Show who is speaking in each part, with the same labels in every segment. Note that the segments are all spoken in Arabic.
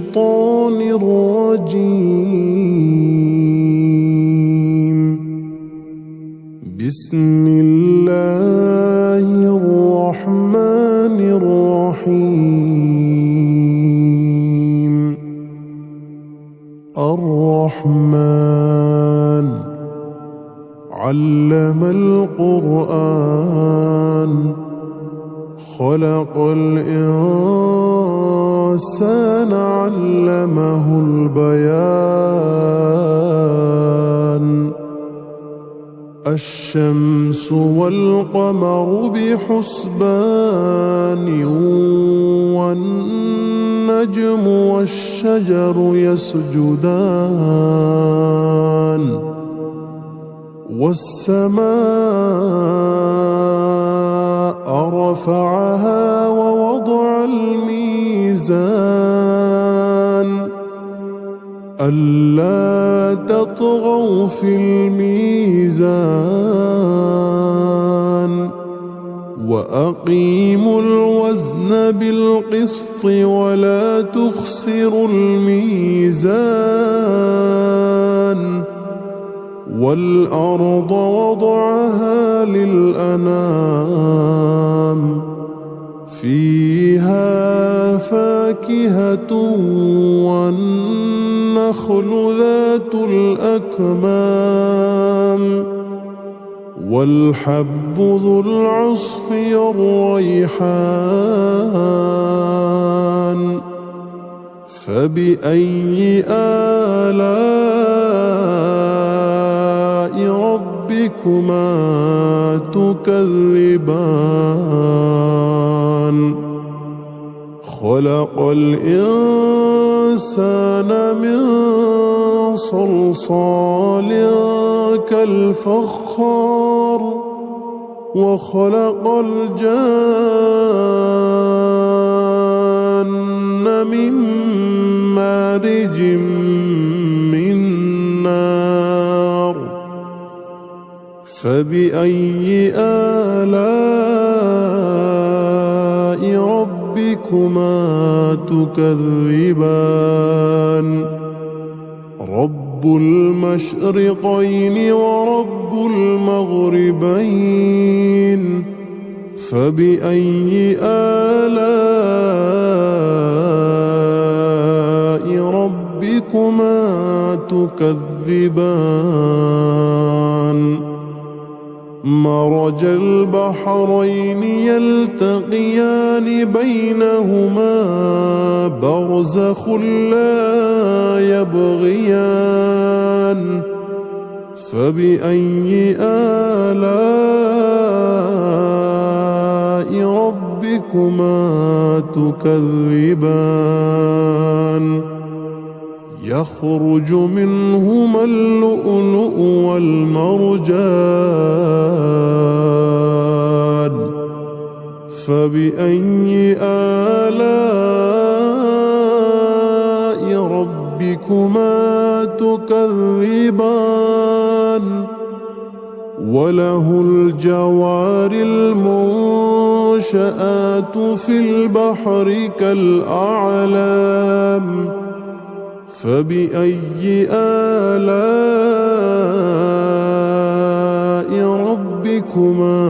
Speaker 1: الشيطان الرجيم. بسم الله الرحمن الرحيم. الرحمن علم القرآن خلق الإنسان علمه البيان. الشمس والقمر بحسبان والنجم والشجر يسجدان. والسماء رفعها ووضع الميزان ألا تطغوا في الميزان وأقيموا الوزن بالقسط ولا تخسروا الميزان. والأرض وضعها للأنام فيها فاكهة والنخل ذات الأكمام والحب ذو العصف والريحان. فبأي آلاء ربكما تكذبان. خلق الإنسان من صلصال كالفخار وخلق الجان من مارج من نار. فبأي آلاء ربكما تكذبان. رب المشرقين ورب المغربين. فبأي آلاء ربكما تكذبان. مرج البحرين يلتقيان بينهما برزخ لا يبغيان. فبأي آلاء ربكما تكذبان. يخرج منهما اللؤلؤ والمرجان. فبأي آلاء ربكما تكذبان. وله الجوار المنشآت في البحر كالأعلام. فبأي آلاء ربكما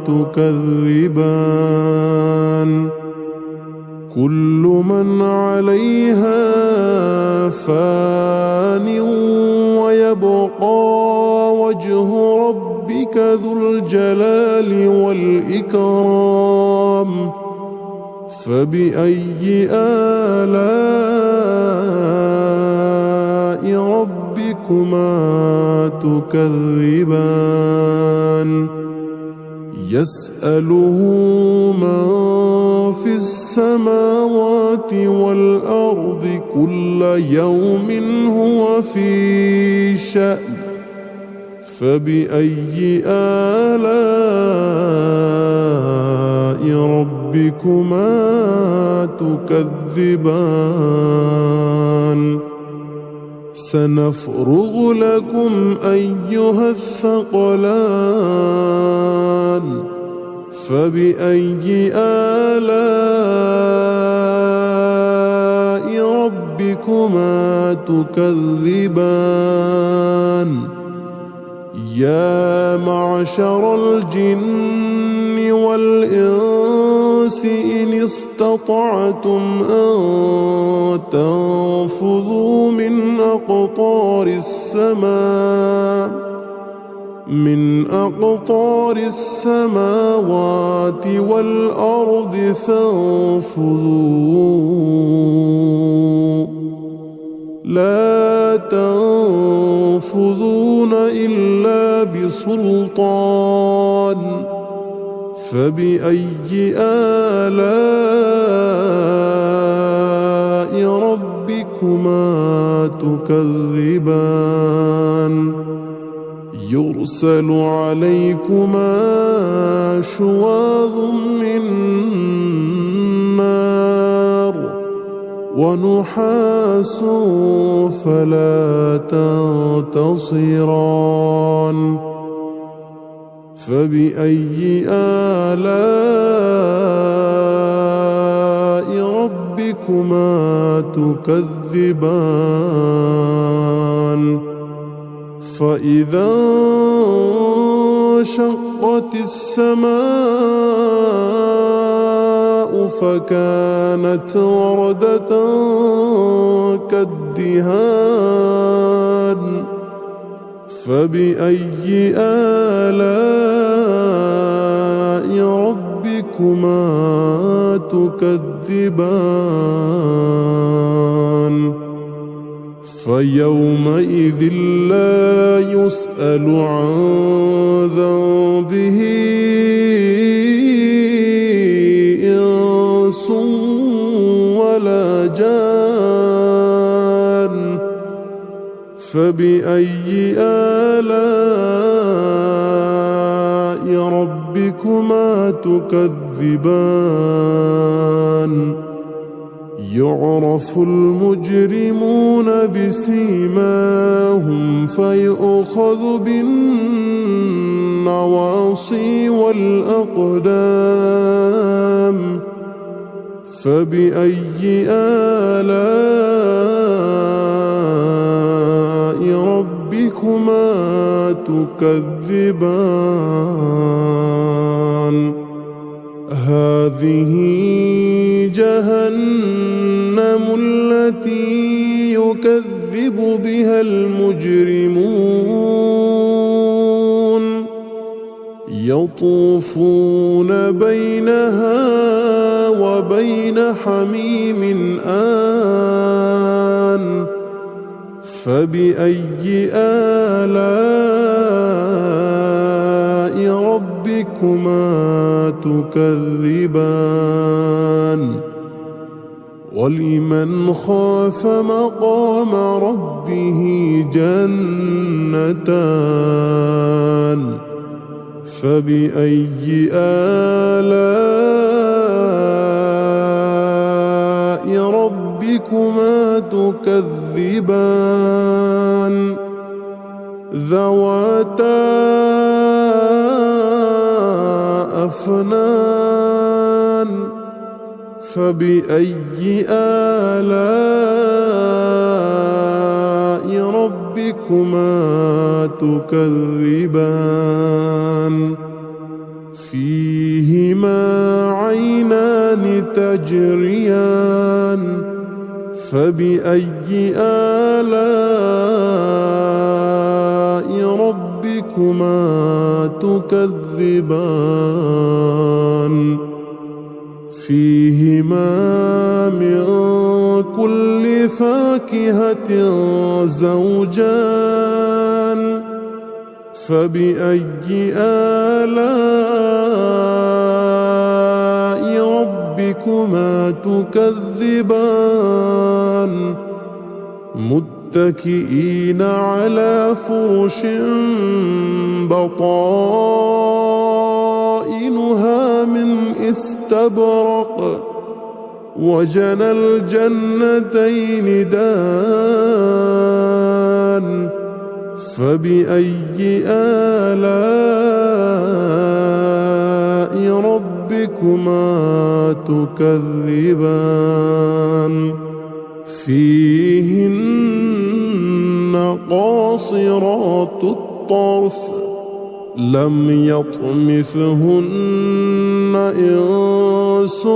Speaker 1: تكذبان. كل من عليها فان ويبقى وجه ربك ذو الجلال والإكرام. فبأي آلاء ربكما تكذبان. يسأله من في السماوات والأرض كل يوم هو في شأن. فبأي آلاء ربكما تكذبان. سنفرغ لكم أيها الثقلان. فبأي آلاء ربكما تكذبان يا معشر الجن والإنس إن استطعتم أن تنفذوا من أقطار السماوات والأرض فانفذوا لا تنفذون إلا بسلطان فبأي آلاء ربكما تكذبان يرسل عليكما شواظ من نار ونحاس فلا تنتصران فبأي آلاء ربكما تكذبان فإذا انشقت السماء فكانت وردة كالدهان فبأي آلاء ربكما تكذبان فيومئذ لا يسأل عن ذنبه إنس ولا جان فبأي آلاء ربكما تكذبان يعرف المجرمون بسيماهم فيؤخذ بالنواصي والأقدام فبأي آلاء ربكما تكذبان هذه جهنم التي يكذب بها المجرمون يطوفون بينها وبين حميم آن فبأي آلاء ربكما تكذبان ولمن خاف مقام ربه جنتان فبأي آلاء ربكما تكذبان ذواتا أفنان فبأي آلاء ربكما تكذبان فيهما عينان تجريان فبأي آلاء ربكما تكذبان فيهما من كل فاكهة زوجان فبأي آلاء ربكما تكذبان متكئين على فرش بطائنها من استبرق وجنى الجنتين دان فبأي آلاء ربكما تكذبان فيهن قاصرات الطرف لم يطمثهن إنس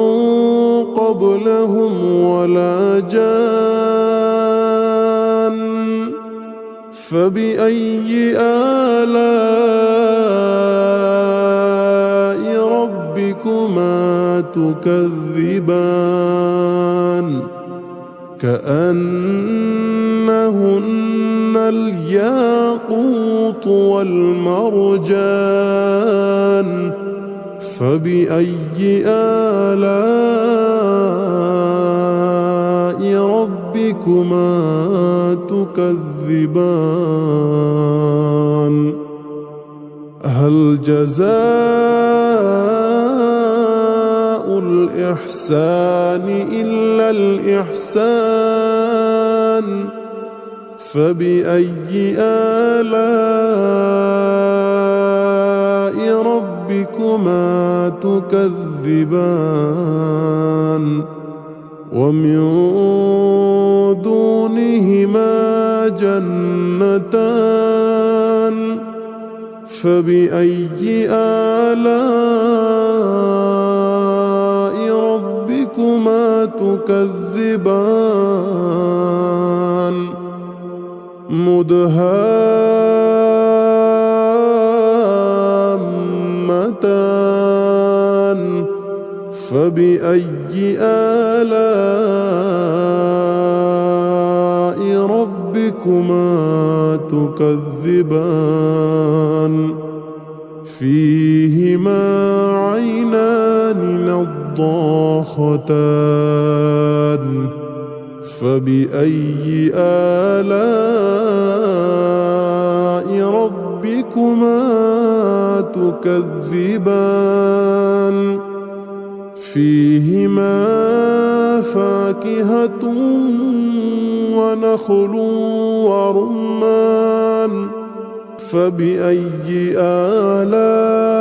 Speaker 1: قبلهم ولا جان فبأي آلاء ربكما تكذبان كأنهن الياقوت والمرجان فبأي آلاء ربكما تكذبان هل جزاء الإحسان إلا الإحسان فبأي آلاء ربكما تكذبان ومن دونهما جنتان فبأي آلاء ربكما تكذبان مدهامتان فبأي آلاء ربكما تكذبان فيهما عينان نضاختان فبأي آلاء ربكما تكذبان فيهما فاكهة ونخل ورمان فبأي آلاء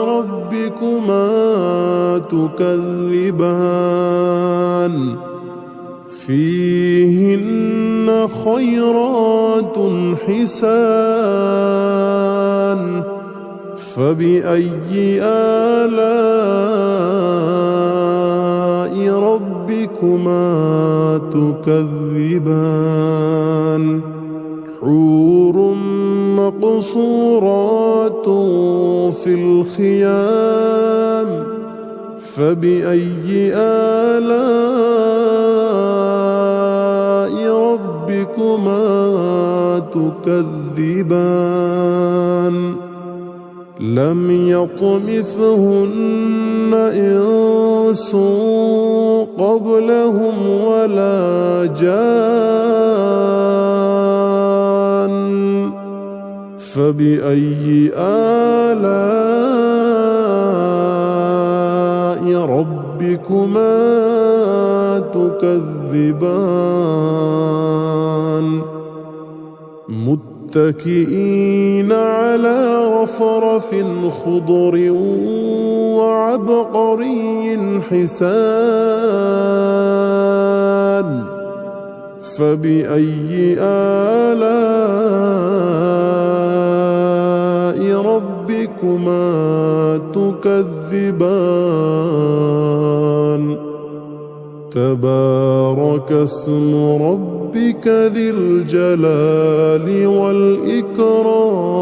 Speaker 1: ربكما تكذبان فيهن خيرات حسان فبأي آلاء ربكما تكذبان حور مقصورات في الخيام فبأي آلاء ربكما تكذبان لم يطمثهن إنس قبلهم ولا جان فبأي آلاء ربكما تكذبان متكئين على رفرف خضر وعبقري حسان فبأي آلاء ربكما تكذبان تبارك اسم ربك ذي الجلال والإكرام